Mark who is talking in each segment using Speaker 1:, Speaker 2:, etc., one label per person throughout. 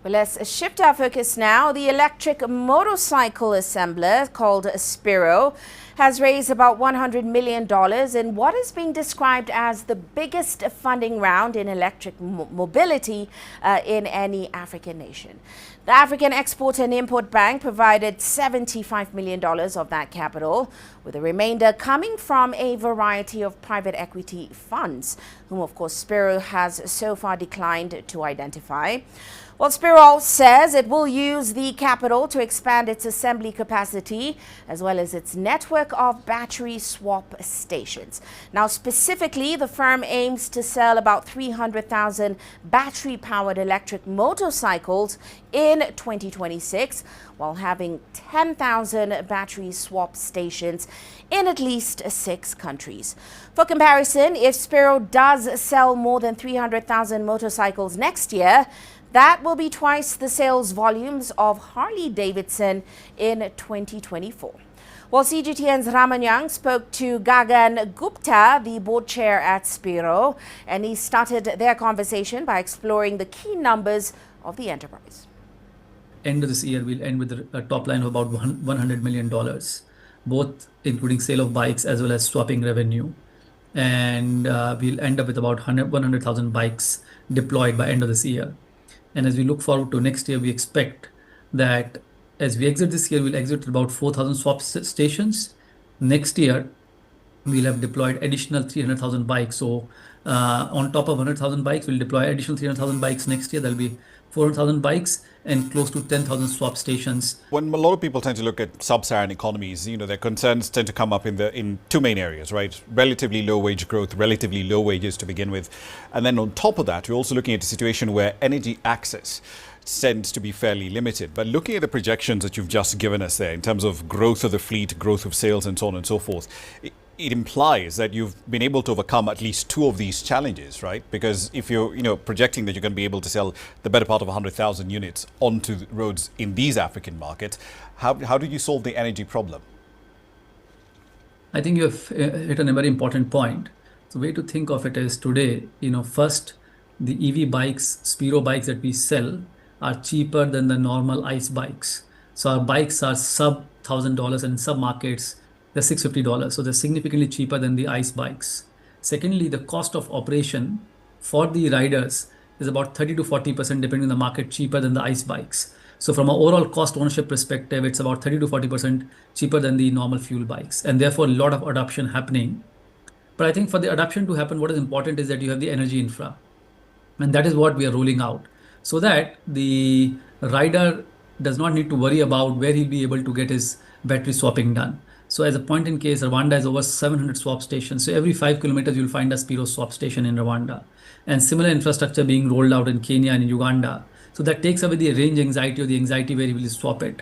Speaker 1: Well, let's shift our focus now. The electric motorcycle assembler called Spiro has raised about $100 million in what is being described as the biggest funding round in electric mobility in any African nation. The African Export and Import Bank provided $75 million of that capital, with the remainder coming from a variety of private equity funds, whom of course Spiro has so far declined to identify. Well, Spiro says it will use the capital to expand its assembly capacity as well as its network of battery swap stations. Now, specifically, the firm aims to sell about 300,000 battery-powered electric motorcycles in 2026, while having 10,000 battery swap stations in at least 6 countries. For comparison, if Spiro does sell more than 300,000 motorcycles next year, that will be twice the sales volumes of Harley-Davidson in 2024. Well, CGTN's Ramanyang spoke to Gagan Gupta, the board chair at Spiro, and he started their conversation by exploring the key numbers of the enterprise.
Speaker 2: End of this year, we'll end with a top line of about $100 million, both including sale of bikes as well as swapping revenue. And we'll end up with about 100,000 bikes deployed by end of this year. And as we look forward to next year, we expect that as we exit this year, we'll exit about 4,000 swap stations. Next year, we'll have deployed additional 300,000 bikes. So on top of 100,000 bikes, we'll deploy additional 300,000 bikes next year. There'll be 400,000 bikes and close to 10,000 swap stations.
Speaker 3: When a lot of people tend to look at sub-Saharan economies, their concerns tend to come up in two main areas, right? Relatively low wage growth, relatively low wages to begin with. And then on top of that, we're also looking at a situation where energy access tends to be fairly limited. But looking at the projections that you've just given us there in terms of growth of the fleet, growth of sales and so on and so forth, it implies that you've been able to overcome at least 2 of these challenges, right? Because if you're projecting that you're going to be able to sell the better part of 100,000 units onto the roads in these African markets, how do you solve the energy problem?
Speaker 2: I think you've hit on a very important point. The way to think of it is today, first, the EV bikes, Spiro bikes that we sell are cheaper than the normal ICE bikes. So our bikes are sub $1,000 and sub markets, they're $650. So they're significantly cheaper than the ICE bikes. Secondly, the cost of operation for the riders is about 30 to 40% depending on the market cheaper than the ICE bikes. So from an overall cost ownership perspective, it's about 30 to 40% cheaper than the normal fuel bikes. And therefore, a lot of adoption happening. But I think for the adoption to happen, what is important is that you have the energy infra. And that is what we are rolling out, so that the rider does not need to worry about where he'll be able to get his battery swapping done. So as a point in case, Rwanda has over 700 swap stations. So every 5 kilometers, you'll find a Spiro swap station in Rwanda. And similar infrastructure being rolled out in Kenya and in Uganda. So that takes away the range anxiety or the anxiety where you will swap it.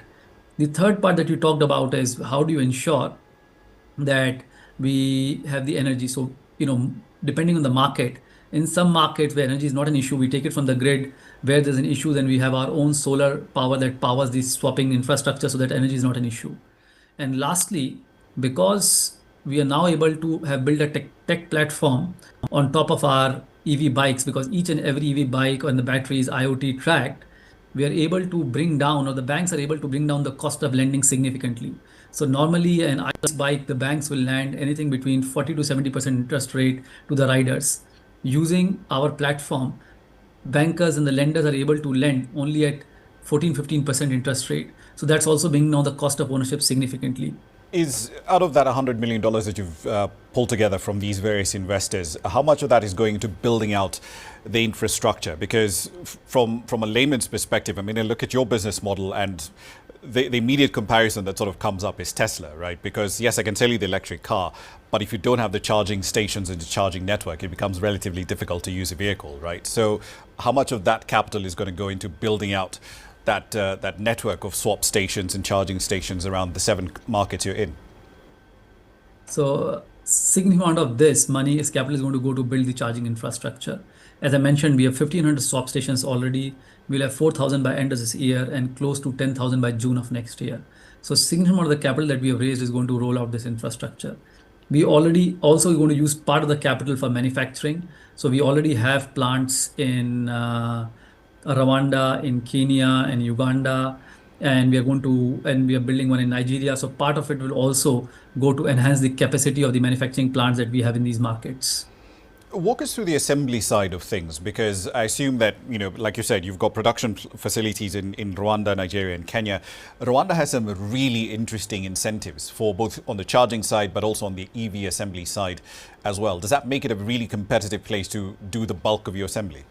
Speaker 2: The third part that you talked about is how do you ensure that we have the energy? So, depending on the market, in some markets where energy is not an issue, we take it from the grid. Where there's an issue, then we have our own solar power that powers the swapping infrastructure so that energy is not an issue. And lastly, because we are now able to have built a tech platform on top of our EV bikes, because each and every EV bike on the battery is IoT tracked, we are able to bring down, or the banks are able to bring down the cost of lending significantly. So normally an ICE bike, the banks will lend anything between 40 to 70% interest rate to the riders. Using our platform, bankers and the lenders are able to lend only at 14-15% interest rate. So that's also bringing down the cost of ownership significantly.
Speaker 3: Is out of that $100 million that you've pulled together from these various investors, how much of that is going to building out the infrastructure? Because from a layman's perspective, I look at your business model and the immediate comparison that sort of comes up is Tesla, right? Because yes, I can sell you the electric car, but if you don't have the charging stations and the charging network, it becomes relatively difficult to use a vehicle, right? So how much of that capital is going to go into building out that network of swap stations and charging stations around the 7 markets you're in?
Speaker 2: So significant amount of this money is capital is going to go to build the charging infrastructure. As I mentioned, we have 1,500 swap stations already. We'll have 4,000 by end of this year and close to 10,000 by June of next year. So significant amount of the capital that we have raised is going to roll out this infrastructure. We already also going to use part of the capital for manufacturing. So we already have plants in Rwanda, in Kenya and Uganda, and we are building one in Nigeria. So part of it will also go to enhance the capacity of the manufacturing plants that we have in these markets.
Speaker 3: Walk us through the assembly side of things, because I assume that, like you said, you've got production facilities in Rwanda, Nigeria, and Kenya. Rwanda has some really interesting incentives for both on the charging side, but also on the EV assembly side as well. Does that make it a really competitive place to do the bulk of your assembly?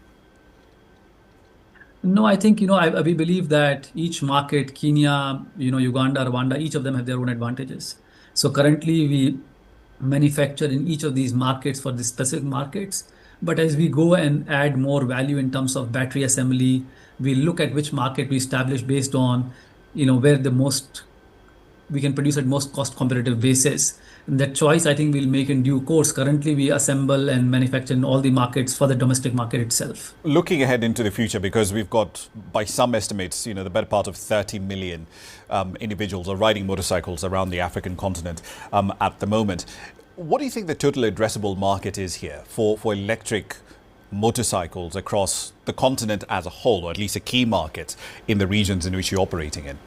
Speaker 2: No, I think, we believe that each market, Kenya, Uganda, Rwanda, each of them have their own advantages. So currently we manufacture in each of these markets for the specific markets. But as we go and add more value in terms of battery assembly, we look at which market we establish based on, where we can produce at most cost competitive basis. And that choice, I think, we'll make in due course. Currently, we assemble and manufacture in all the markets for the domestic market itself.
Speaker 3: Looking ahead into the future, because we've got, by some estimates, the better part of 30 million individuals are riding motorcycles around the African continent at the moment. What do you think the total addressable market is here for electric motorcycles across the continent as a whole, or at least a key market in the regions in which you're operating in?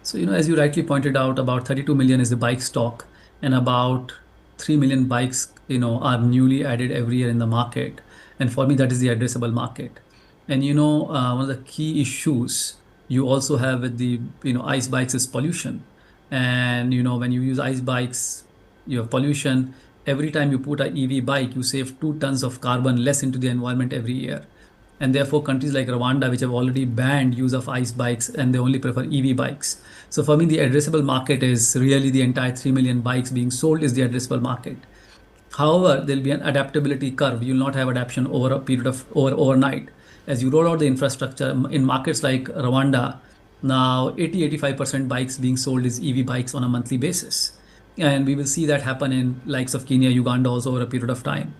Speaker 2: So, as you rightly pointed out, about 32 million is the bike stock, and about 3 million bikes, are newly added every year in the market. And for me, that is the addressable market. And, one of the key issues you also have with the, ICE bikes is pollution. And, when you use ICE bikes, you have pollution. Every time you put an EV bike, you save 2 tons of carbon less into the environment every year. And therefore, countries like Rwanda, which have already banned use of ICE bikes, and they only prefer EV bikes. So for me, the addressable market is really the entire 3 million bikes being sold is the addressable market. However, there'll be an adaptability curve. You'll not have adaptation over a period of overnight. As you roll out the infrastructure in markets like Rwanda, now 80-85% bikes being sold is EV bikes on a monthly basis. And we will see that happen in likes of Kenya, Uganda also over a period of time.